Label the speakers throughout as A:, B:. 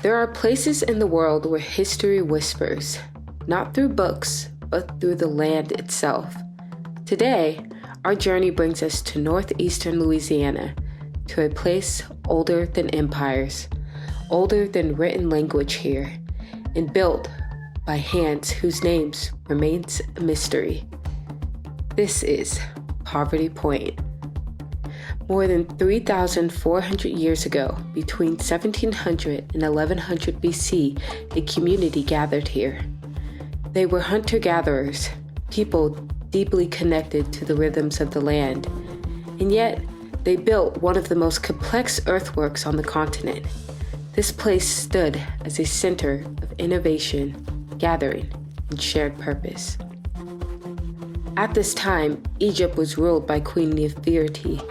A: There are places in the world where history whispers, not through books, but through the land itself. Today, our journey brings us to northeastern Louisiana, to a place older than empires, older than written language here, and built by hands whose names remains a mystery. This is Poverty Point. More than 3,400 years ago, between 1700 and 1100 BC, a community gathered here. They were hunter-gatherers, people deeply connected to the rhythms of the land, and yet they built one of the most complex earthworks on the continent. This place stood as a center of innovation, gathering, and shared purpose. At this time, Egypt was ruled by Queen Nefertiti,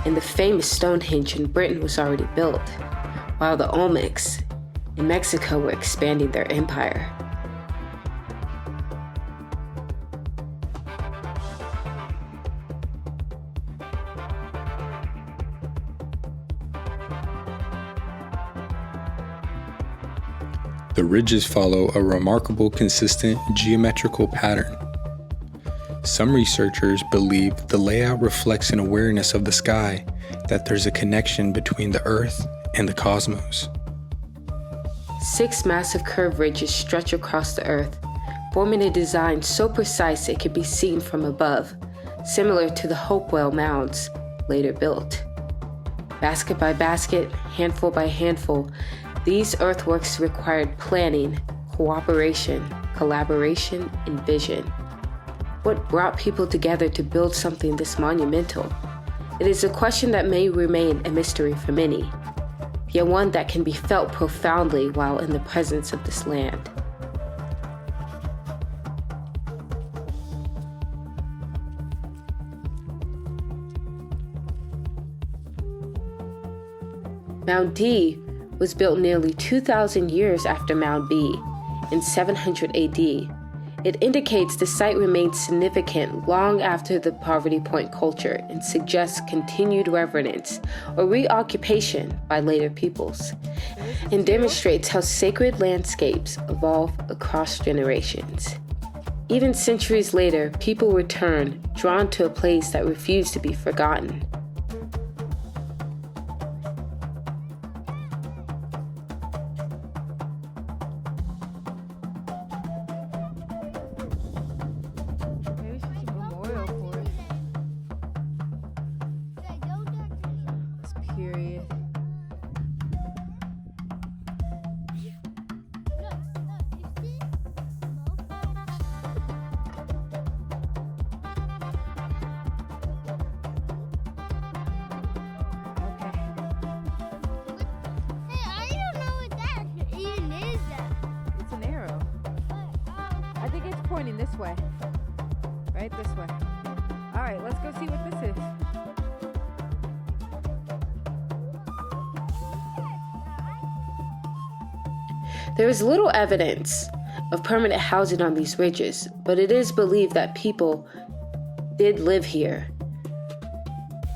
A: and the famous Stonehenge in Britain was already built, while the Olmecs in Mexico were expanding their empire.
B: The ridges follow a remarkable consistent geometrical pattern. Some researchers believe the layout reflects an awareness of the sky, that there's a connection between the earth and the cosmos.
A: 6 massive curved ridges stretch across the earth, forming a design so precise it could be seen from above, similar to the Hopewell Mounds, later built. Basket by basket, handful by handful, these earthworks required planning, cooperation, collaboration, and vision. What brought people together to build something this monumental? It is a question that may remain a mystery for many, yet one that can be felt profoundly while in the presence of this land. Mound D was built nearly 2,000 years after Mound B in 700 AD. It indicates the site remained significant long after the Poverty Point culture and suggests continued reverence or reoccupation by later peoples, and demonstrates how sacred landscapes evolve across generations. Even centuries later, people return, drawn to a place that refused to be forgotten.
C: Pointing this way. Right this way. All right, let's go see what this is.
A: There is little evidence of permanent housing on these ridges, but it is believed that people did live here.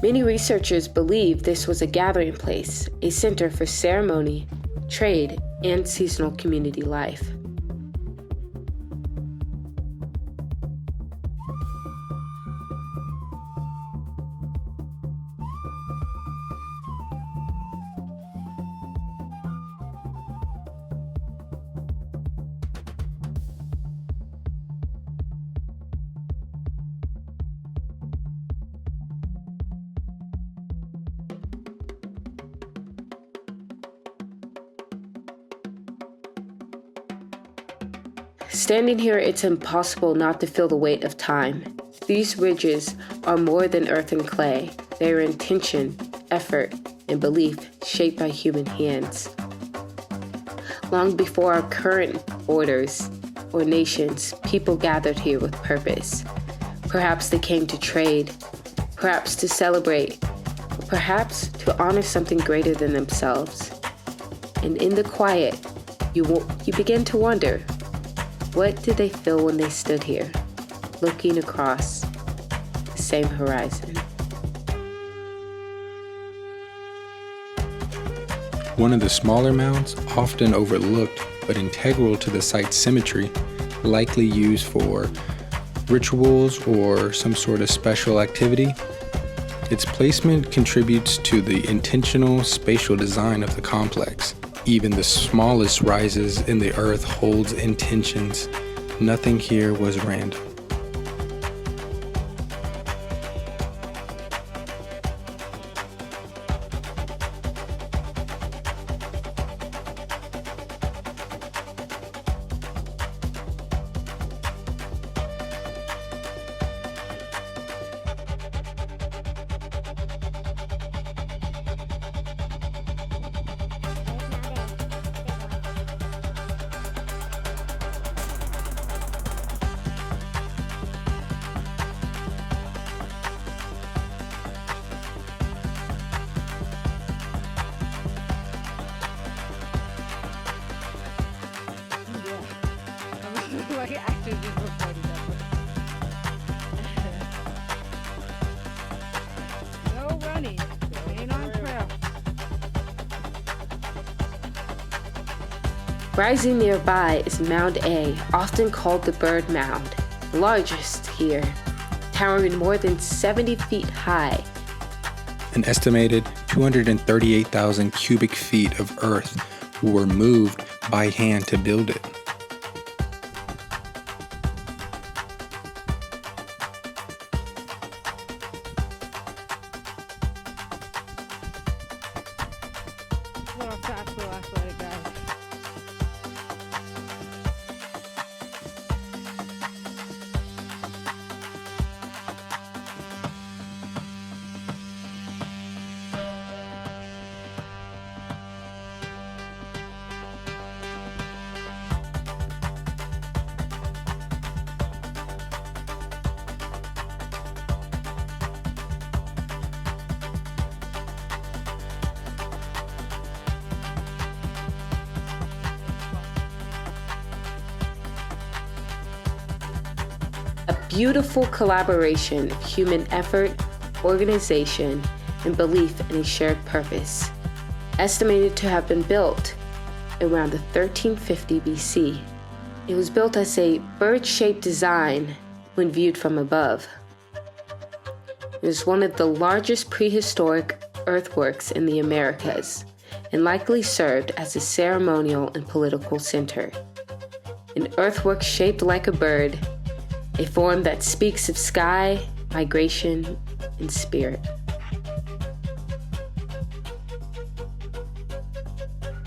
A: Many researchers believe this was a gathering place, a center for ceremony, trade, and seasonal community life. Standing here, it's impossible not to feel the weight of time. These ridges are more than earth and clay. They are intention, effort, and belief shaped by human hands. Long before our current borders or nations, people gathered here with purpose. Perhaps they came to trade, perhaps to celebrate, perhaps to honor something greater than themselves. And in the quiet, you begin to wonder, what did they feel when they stood here, looking across the same horizon?
B: One of the smaller mounds, often overlooked but integral to the site's symmetry, likely used for rituals or some sort of special activity. Its placement contributes to the intentional spatial design of the complex. Even the smallest rises in the earth holds intentions. Nothing here was random.
C: Like actors just recording that. No running. Staying on trail.
A: Rising nearby is Mound A, often called the Bird Mound, the largest here, towering more than 70 feet high.
B: An estimated 238,000 cubic feet of earth were moved by hand to build it.
C: Little fast, little athletic guy.
A: A beautiful collaboration of human effort, organization, and belief in a shared purpose. Estimated to have been built around the 1350 BC. It was built as a bird-shaped design when viewed from above. It was one of the largest prehistoric earthworks in the Americas and likely served as a ceremonial and political center. An earthwork shaped like a bird, a form that speaks of sky, migration, and spirit.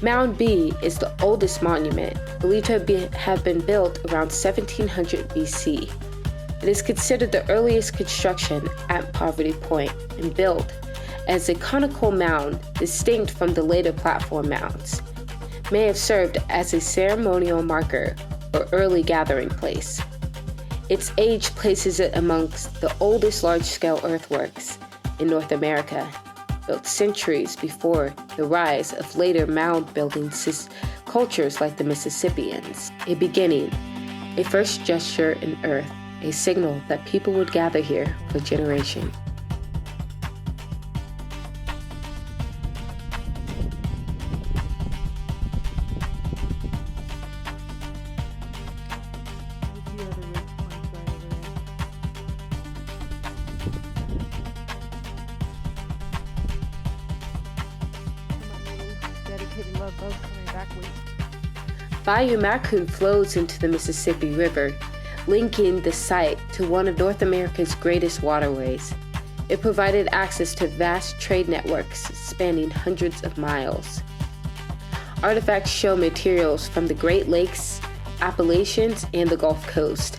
A: Mound B is the oldest monument, believed to have been built around 1700 BC. It is considered the earliest construction at Poverty Point and built as a conical mound distinct from the later platform mounds. May have served as a ceremonial marker or early gathering place. Its age places it amongst the oldest large-scale earthworks in North America, built centuries before the rise of later mound-building cultures like the Mississippians. A beginning, a first gesture in earth, a signal that people would gather here for generations. Bayou Macou flows into the Mississippi River, linking the site to one of North America's greatest waterways. It provided access to vast trade networks spanning hundreds of miles. Artifacts show materials from the Great Lakes, Appalachians, and the Gulf Coast.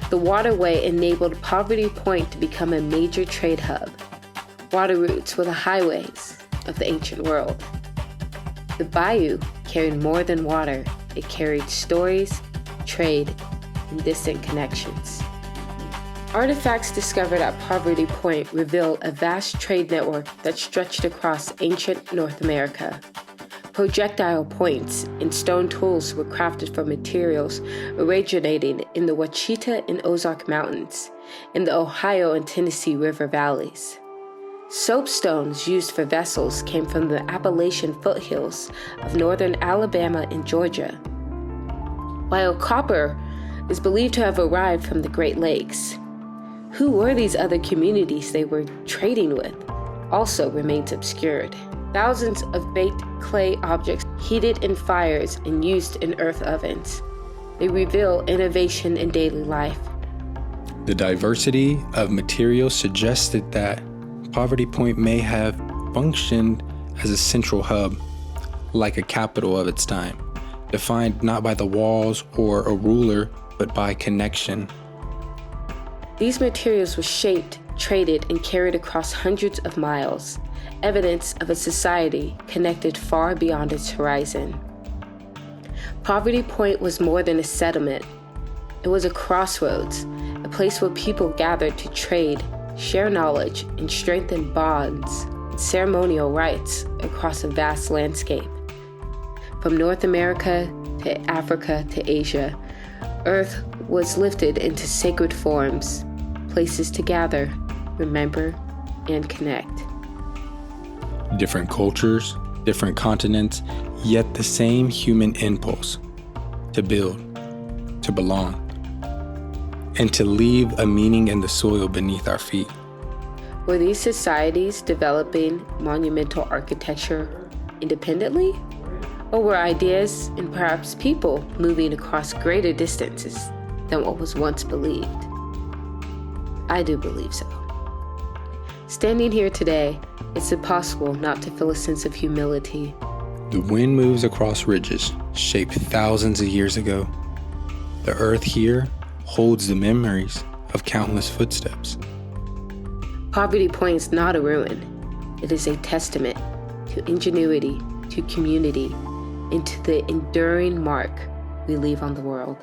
A: The waterway enabled Poverty Point to become a major trade hub. Water routes were the highways of the ancient world. The bayou carried more than water. It carried stories, trade, and distant connections. Artifacts discovered at Poverty Point reveal a vast trade network that stretched across ancient North America. Projectile points and stone tools were crafted from materials originating in the Ouachita and Ozark Mountains, in the Ohio and Tennessee River valleys. Soapstones used for vessels came from the Appalachian foothills of northern Alabama and Georgia, while copper is believed to have arrived from the Great Lakes. Who were these other communities they were trading with also remains obscured. Thousands of baked clay objects heated in fires and used in earth ovens. They reveal innovation in daily life.
B: The diversity of materials suggested that Poverty Point may have functioned as a central hub, like a capital of its time, defined not by the walls or a ruler, but by connection.
A: These materials were shaped, traded, and carried across hundreds of miles, evidence of a society connected far beyond its horizon. Poverty Point was more than a settlement. It was a crossroads, a place where people gathered to trade, share knowledge, and strengthen bonds and ceremonial rites across a vast landscape. From North America to Africa to Asia, Earth was lifted into sacred forms, places to gather, remember, and connect.
B: Different cultures, different continents, yet the same human impulse to build, to belong, and to leave a meaning in the soil beneath our feet.
A: Were these societies developing monumental architecture independently? Or were ideas and perhaps people moving across greater distances than what was once believed? I do believe so. Standing here today, it's impossible not to feel a sense of humility.
B: The wind moves across ridges shaped thousands of years ago. The earth here holds the memories of countless footsteps.
A: Poverty Point is not a ruin. It is a testament to ingenuity, to community, and to the enduring mark we leave on the world.